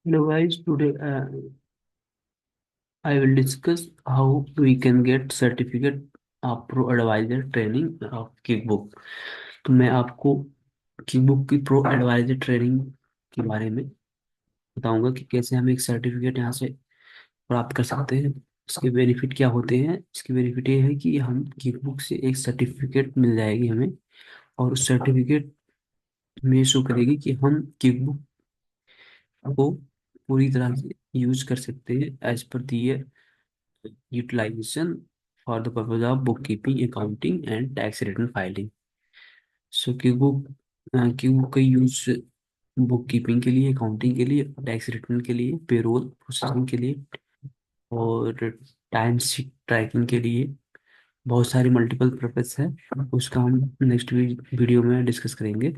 Hello guys, today I will discuss how we can get certificate of Pro Advisor training of Kickbook। तो मैं आपको Kickbook की Pro Advisor training के बारे में बताऊंगा कि कैसे हम एक सर्टिफिकेट यहाँ से प्राप्त कर सकते हैं। इसके बेनिफिट क्या होते हैं। इसके बेनिफिट ये है कि हम Kickbook से एक सर्टिफिकेट मिल जाएगी हमें, और उस सर्टिफिकेट में शो करेगी कि हम Kickbook को पूरी तरह से यूज कर सकते हैं एज पर दिए utilization for the purpose of bookkeeping, accounting and tax return filing। सो क्यूबुक का यूज बुक कीपिंग के लिए, अकाउंटिंग के लिए, टैक्स रिटर्न के लिए, पेरोल प्रोसेसिंग के लिए और टाइम शीट ट्रैकिंग के लिए बहुत सारे मल्टीपल पर्पस है। उसका हम नेक्स्ट वीडियो में डिस्कस करेंगे।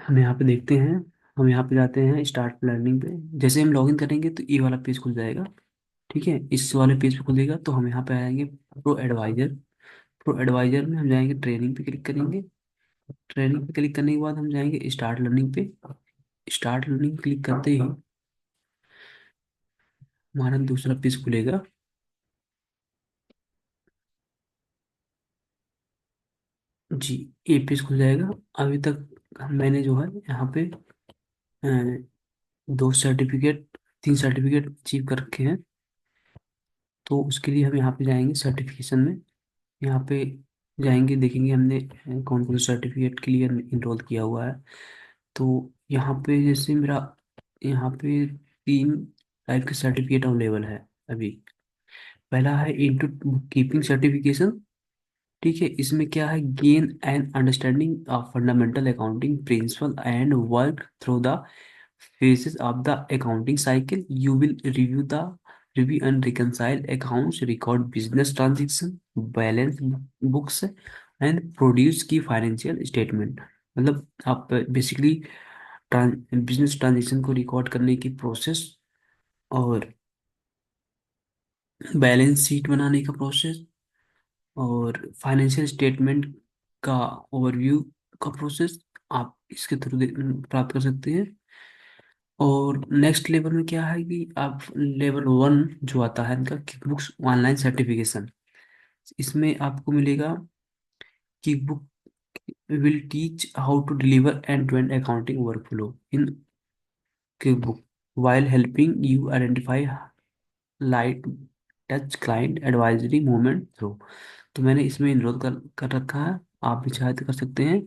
हम यहाँ पे देखते हैं, हम यहाँ पे जाते हैं स्टार्ट लर्निंग पे। जैसे हम लॉगिन करेंगे तो ये वाला पेज खुल जाएगा। ठीक है, इस वाले पेज पे खुलेगा तो हम यहाँ पे आएंगे प्रो एडवाइजर। प्रो एडवाइजर में हम जाएंगे, ट्रेनिंग पे क्लिक करेंगे। ट्रेनिंग पे क्लिक करने के बाद हम जाएंगे स्टार्ट लर्निंग पे। स्टार्ट लर्निंग क्लिक करते ही हमारा दूसरा पेज खुलेगा। जी, ये पेज खुल जाएगा। अभी तक मैंने जो है यहाँ पे अ, दो सर्टिफिकेट, तीन सर्टिफिकेट अचीव कर रखे हैं। तो उसके लिए हम यहाँ पे जाएंगे सर्टिफिकेशन में। यहाँ पे जाएंगे, देखेंगे हमने कौन कौन से सर्टिफिकेट के लिए इनरोल किया हुआ है। तो यहाँ पे जैसे मेरा यहाँ पे तीन टाइप के सर्टिफिकेट अवेलेबल है अभी। पहला है इनटू कीपिंग सर्टिफिकेशन। ठीक है, इसमें क्या है, gain and understanding of fundamental accounting principle and work through the phases of the accounting cycle. You will review and reconcile accounts, record business transaction, balance books and produce key financial statement। मतलब आप basically business transaction को record करने की process, और balance sheet बनाने का process, और financial statement का ओवरव्यू का प्रोसेस आप इसके थ्रू प्राप्त कर सकते हैं। और नेक्स्ट लेवल में क्या है कि आप लेवल वन जो आता है इनका किक बुक्स ऑनलाइन सर्टिफिकेशन। इसमें आपको मिलेगा QuickBooks will teach how to deliver end to end accounting workflow in QuickBooks while helping you identify light touch client advisory movement through. तो मैंने इसमें इनरोल कर रखा है, आप भी चाहे तो कर सकते हैं।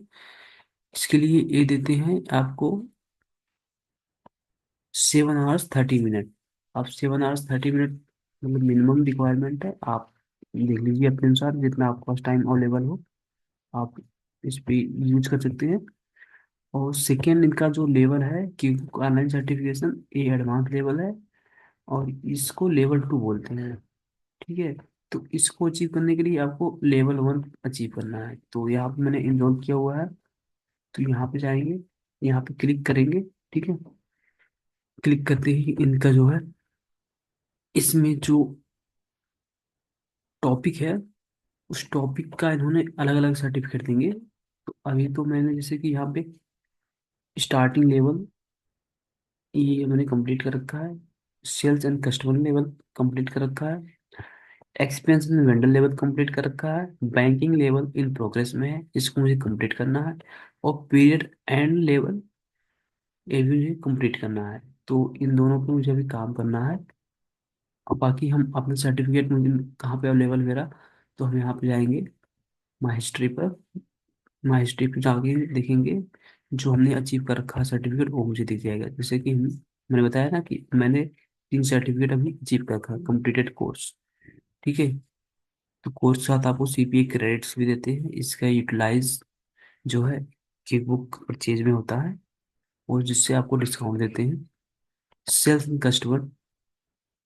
इसके लिए ये देते हैं आपको 7 आवर्स 30 मिनट। आप 7 आवर्स 30 मिनट मतलब मिनिमम रिक्वायरमेंट है। आप देख लीजिए अपने अनुसार जितना आपके पास टाइम अवेलेबल हो, आप इस पे यूज कर सकते हैं। और सेकेंड इनका जो लेवल है कि ऑनलाइन सर्टिफिकेशन, ये एडवांस लेवल है और इसको लेवल टू बोलते हैं। ठीक है, तो इसको अचीव करने के लिए आपको लेवल वन अचीव करना है। तो यहाँ पे मैंने इनरोल किया हुआ है, तो यहाँ पे जाएंगे, यहाँ पे क्लिक करेंगे। ठीक है, क्लिक करते ही इनका जो है, इसमें जो टॉपिक है उस टॉपिक का इन्होंने अलग अलग सर्टिफिकेट देंगे। तो अभी तो मैंने जैसे कि यहाँ पे स्टार्टिंग लेवल ये मैंने कंप्लीट कर रखा है। Sales and customer level complete कर रखा है। Expense and vendor level complete कर रखा है। बैंकिंग लेवल इन प्रोग्रेस में है, इसको मुझे कंप्लीट करना है। और पीरियड एंड लेवल ये भी मुझे कंप्लीट करना है। तो इन दोनों पे मुझे अभी काम करना है। और बाकी हम अपने सर्टिफिकेट मुझे कहाँ पे अवेलेबल मेरा, तो हम यहाँ पे जाएंगे माई हिस्ट्री पर। माई हिस्ट्री पे जाके देखेंगे जो हमने अचीव कर रखा है सर्टिफिकेट वो मुझे दिख जाएगा। जैसे कि मैंने बताया ना कि मैंने तीन सर्टिफिकेट अभी अचीव कर रखा है, कंप्लीटेड कोर्स। ठीक है, तो कोर्स के साथ आपको सीपीए क्रेडिट्स भी देते हैं। इसका यूटिलाइज जो है कि बुक परचेज में होता है, और जिससे आपको डिस्काउंट देते हैं। Sales and customer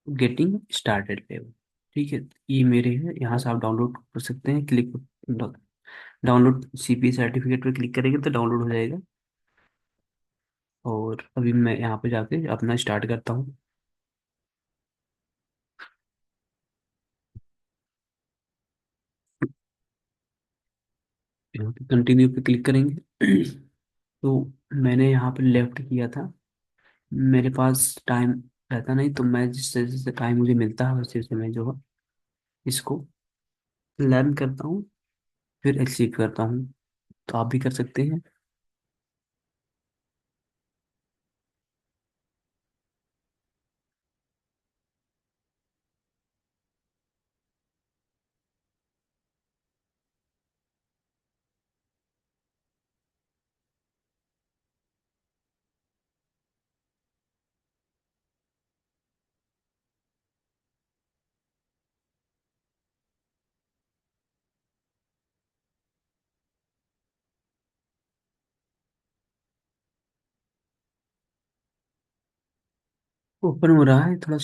getting started पे। ठीक है, ये मेरे हैं, यहाँ से आप डाउनलोड कर सकते हैं। क्लिक डाउनलोड सीपीए सर्टिफिकेट पे क्लिक करेंगे तो डाउनलोड हो जाएगा। और अभी मैं यहाँ पे जाके अपना स्टार्ट करता हूँ। यहाँ पे कंटिन्यू पे क्लिक करेंगे। तो मैंने यहाँ पे लेफ्ट किया था। मेरे पास टाइम रहता नहीं, तो मैं जिससे जिससे टाइम मुझे मिलता है वैसे वैसे मैं जो है इसको लर्न करता हूँ, फिर अचीव करता हूँ। तो आप भी कर सकते हैं। ओपन हो रहा है, थोड़ा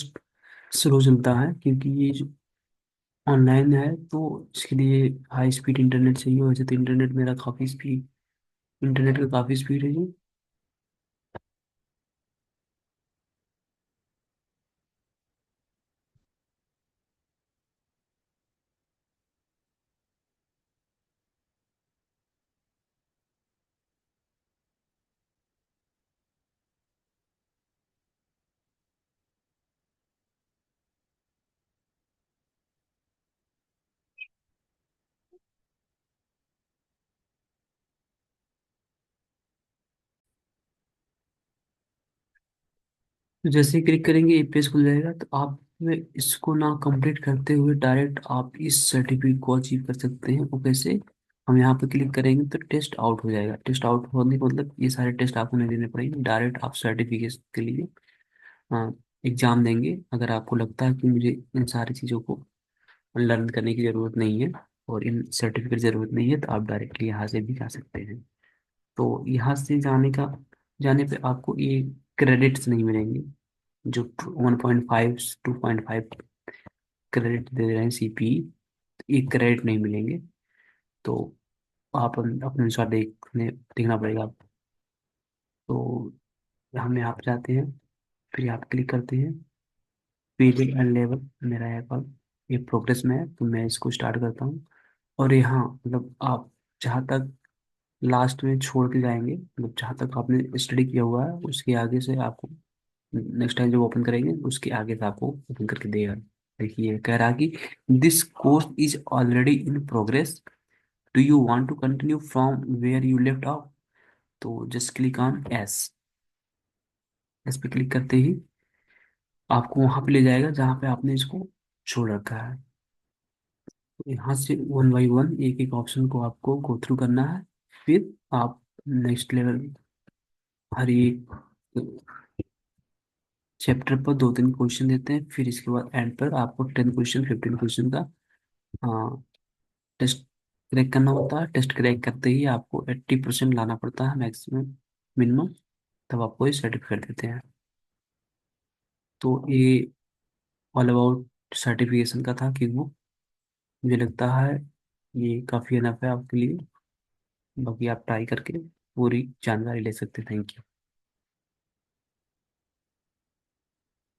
स्लो चलता है क्योंकि ये जो ऑनलाइन है, तो इसके लिए हाई स्पीड इंटरनेट चाहिए। वैसे तो इंटरनेट मेरा काफ़ी स्पीड, इंटरनेट का काफ़ी स्पीड है जी। तो जैसे ही क्लिक करेंगे ये पेज खुल जाएगा। तो आप इसको ना कंप्लीट करते हुए डायरेक्ट आप इस सर्टिफिकेट को अचीव कर सकते हैं। वो कैसे? हम यहाँ पे क्लिक करेंगे तो टेस्ट आउट हो जाएगा। टेस्ट आउट होने का मतलब ये सारे टेस्ट आपको नहीं देने पड़ेंगे, डायरेक्ट आप सर्टिफिकेट के लिए एग्जाम देंगे। अगर आपको लगता है कि मुझे इन सारी चीज़ों को लर्न करने की ज़रूरत नहीं है और इन सर्टिफिकेट ज़रूरत नहीं है, तो आप डायरेक्टली यहाँ से भी जा सकते हैं। तो यहाँ से जाने पे आपको ये क्रेडिट्स नहीं मिलेंगे जो 1.5 2.5 क्रेडिट दे रहे हैं सीपीई। एक क्रेडिट नहीं मिलेंगे। तो आप अपने अनुसार देखना पड़ेगा आपको। तो हम यहाँ पे जाते हैं, फिर यहाँ पे क्लिक करते हैं। पीरियड एंड लेवल मेरा यहाँ पर ये प्रोग्रेस में है, तो मैं इसको स्टार्ट करता हूँ। और यहाँ मतलब आप जहाँ तक लास्ट में छोड़ के जाएंगे, मतलब जहाँ तक आपने स्टडी किया हुआ है उसके आगे से आपको नेक्स्ट टाइम जब ओपन करेंगे उसके आगे से आपको ओपन करके देगा। देखिए कह रहा कि this course is already in progress, do you want to continue from where you left off. तो just click on yes. Yes पे क्लिक करते ही आपको वहां पे ले जाएगा जहाँ पे आपने इसको छोड़ रखा है। तो यहाँ से वन बाई वन एक एक ऑप्शन को आपको गो थ्रू करना है। फिर आप नेक्स्ट लेवल हर एक चैप्टर पर 2-3 क्वेश्चन देते हैं, फिर इसके बाद एंड पर आपको 10 क्वेश्चन 15 क्वेश्चन का टेस्ट क्रैक करना होता है। टेस्ट क्रैक करते ही आपको 80% लाना पड़ता है मैक्सिमम, मिनिमम। तब आपको ये सर्टिफिकेट देते हैं। तो ये ऑल अबाउट सर्टिफिकेशन का था कि वो मुझे लगता है ये काफ़ी इनफ है आपके लिए। बाकी आप ट्राई करके पूरी जानकारी ले सकते हैं। Thank you.